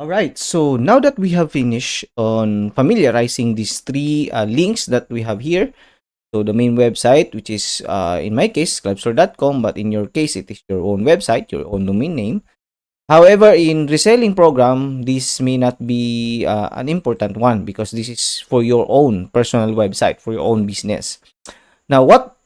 All right, so now that we have finished on familiarizing these three links that we have here, so the main website, which is in my case clubstore.com, but in your case it is your own website, your own domain name. However, in reselling program, this may not be an important one because this is for your own personal website, for your own business. Now, what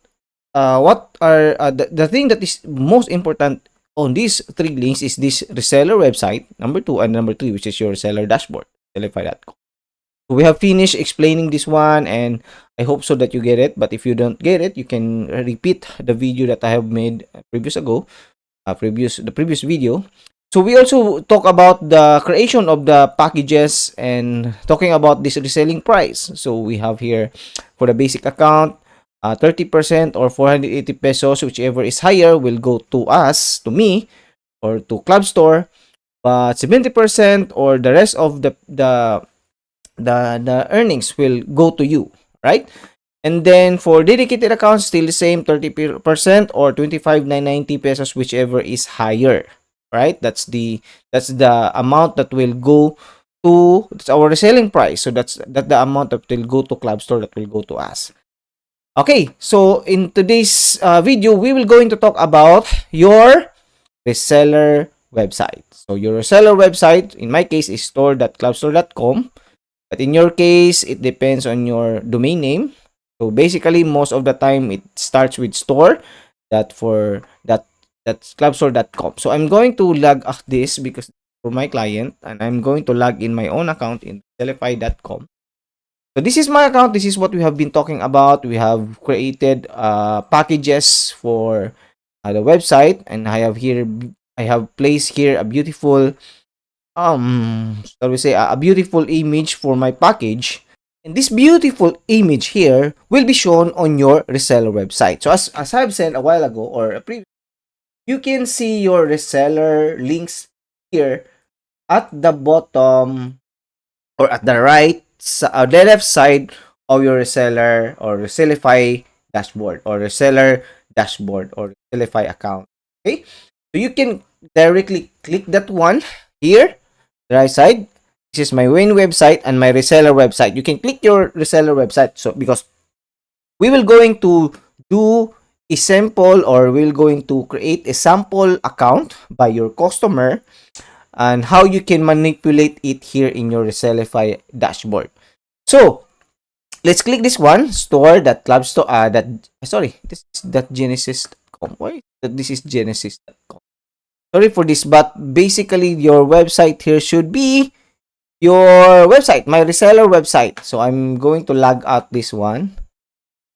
are the thing that is most important on these three links is this reseller website, number two, and number three, which is your seller dashboard, sellify.com. So we have finished explaining this one, and I hope so that you get it. But if you don't get it, you can repeat the video that I have made the previous video. So we also talk about the creation of the packages and talking about this reselling price. So we have here for the basic account, 30% or 480 pesos, whichever is higher, will go to us, to me, or to Club Store. But 70% or the rest of the earnings will go to you, right? And then for dedicated accounts, still the same, 30% or 25,990 pesos, whichever is higher, right? That's the amount that will go to, it's our reselling price. So that's the amount that will go to Club Store, that will go to us. Okay, so in today's video, we will going to talk about your reseller website. So your reseller website, in my case, is store.clubstore.com. But in your case, it depends on your domain name. So basically, most of the time, it starts with store. That's clubstore.com. So I'm going to log out this because for my client, and I'm going to log in my own account in sellify.com. So this is my account. This is what we have been talking about. We have created packages for the website, and I have placed here a beautiful shall we say a beautiful image for my package, and this beautiful image here will be shown on your reseller website. So as I've said a while ago, or a previous, you can see your reseller links here at the bottom, or at the the left side of your reseller or Resellify dashboard, or reseller dashboard, or Resellify account. Okay, so you can directly click that one here, the right side. This is my main website and my reseller website. You can click your reseller website, so because we will going to do a sample, or we're going to create a sample account by your customer, and how you can manipulate it here in your Resellify dashboard. So let's click this one, store that club store that sorry, this is that genesis.com. Why that this is genesis.com? Sorry for this, but basically your website here should be your website, my reseller website. So I'm going to log out this one.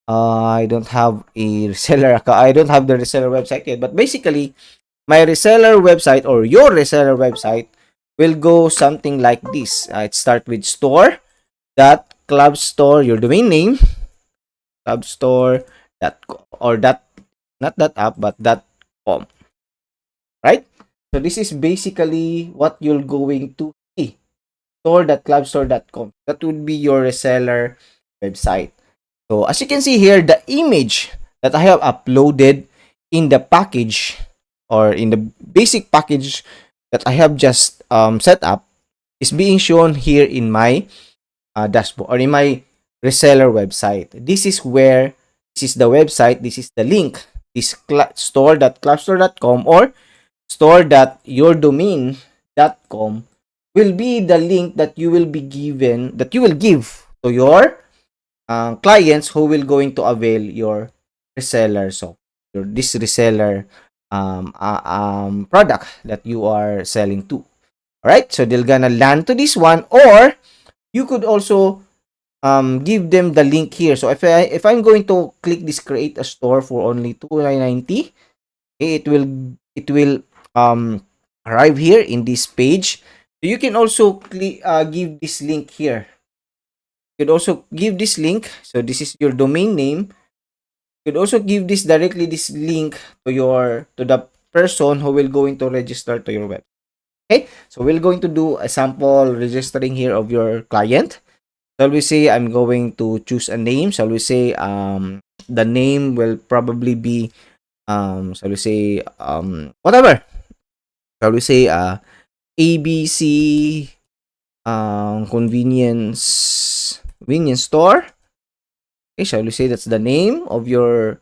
I don't have a reseller account. I don't have the reseller website yet, but basically my reseller website, or your reseller website, will go something like this. It starts with store dot club store, your domain name, club store dot or dot, not that app, but dot com, right? So this is basically what you're going to see, store.clubstore.com. That would be your reseller website. So as you can see here, the image that I have uploaded in the package, or in the basic package that I have just set up, is being shown here in my dashboard, or in my reseller website. This is the website, this is the link, this store.clubstore.com or store.yourdomain.com will be the link that you will give to your clients who will going to avail your reseller, so this reseller product that you are selling to. All right, so they're gonna land to this one, or you could also give them the link here. So if I'm going to click this create a store for only $2.90, okay, it will arrive here in this page. So you can also give this link here. You could also give this link. So this is your domain name. You could also give this link to the person who will going to register to your web. Okay, so we're going to do a sample registering here of your client. Shall we say I'm going to choose a name? Shall we say the name will probably be shall we say whatever. Shall we say ABC convenience store. Okay, shall we say that's the name of your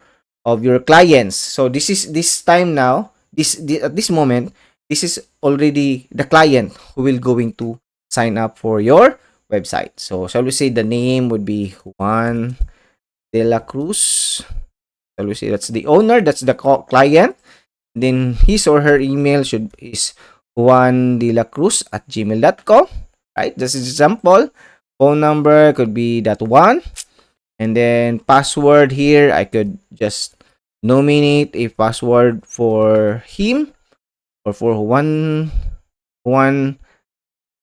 clients. So this time now, at this moment, this is already the client who will going to sign up for your website. So shall we say the name would be Juan de la Cruz. Shall we say that's the owner, that's the client. Then his or her email is juandilacruz@gmail.com. Right? This is example. Phone number could be that one. And then password here, I could just nominate a password for him or for Juan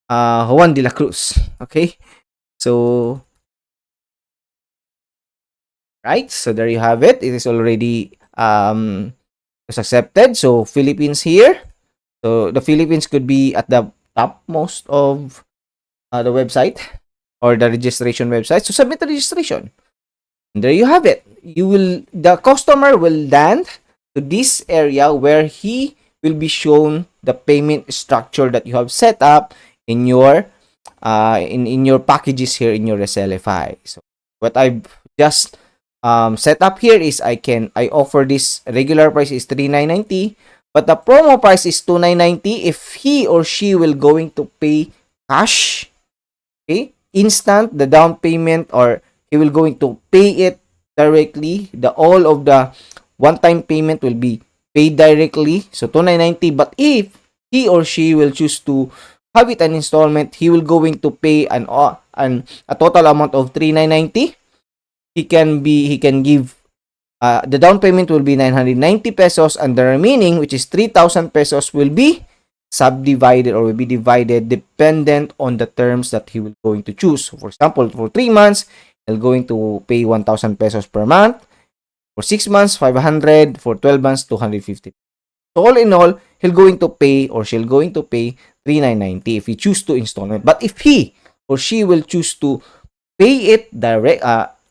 de la Cruz. Okay? So, right? So there you have it. It is already accepted. So Philippines here. So the Philippines could be at the top most of the website or the registration website. So submit the registration. And there you have it. The customer will land to this area where he will be shown the payment structure that you have set up in your in your packages here in your Reselify. So what I've just set up here is I offer this regular price is $3,990, but the promo price is $2,990 if he or she will going to pay cash, okay, instant, the down payment, or he will going to pay it directly. All of the one-time payment will be paid directly, so $2,990. But if he or she will choose to have it an installment, he will going to pay a total amount of $3,990. He can give the down payment will be 990 pesos, and the remaining, which is 3,000 pesos, will be subdivided or will be divided dependent on the terms that he will going to choose. For example, for 3 months, he'll going to pay 1,000 pesos per month. For 6 months, 500. For 12 months, 250. So all in all, he'll going to pay or she'll going to pay 3,990 if he choose to installment. But if he or she will choose to pay it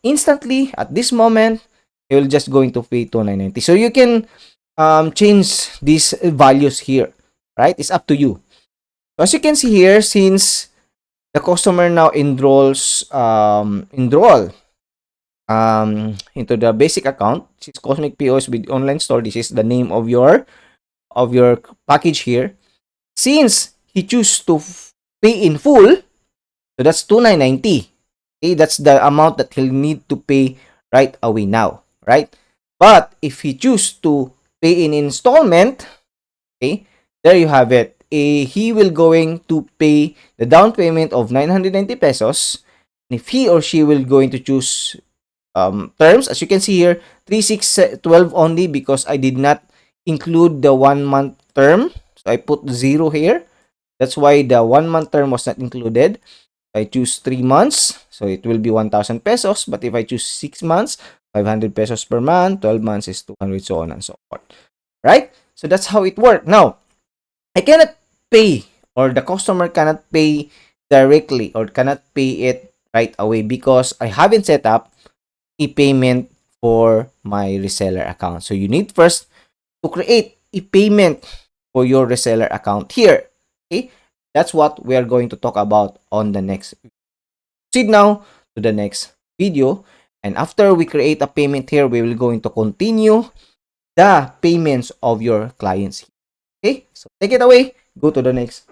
instantly at this moment, he will just going to pay 2,990. So you can change these values here, right? It's up to you. So as you can see here, since the customer now enroll into the basic account, which is Cosmic POS with online store. This is the name of your package here. Since he choose to pay in full, so that's 2,990. Okay, that's the amount that he'll need to pay right away now, right? But if he choose to pay in installment, okay, there you have it. He will going to pay the down payment of 990 pesos. And if he or she will going to choose terms, as you can see here, 3,612 only because I did not include the 1 month term. So I put 0 here. That's why the 1 month term was not included. I choose 3 months, so it will be 1,000 pesos. But if I choose 6 months, 500 pesos per month, 12 months is 200, so on and so forth. Right? So that's how it works. Now, I cannot pay, or the customer cannot pay directly or cannot pay it right away because I haven't set up a payment for my reseller account. So you need first to create a payment for your reseller account here. Okay? That's what we are going to talk about on the next video. Proceed now to the next video. And after we create a payment here, we will going to continue the payments of your clients. Okay? So take it away. Go to the next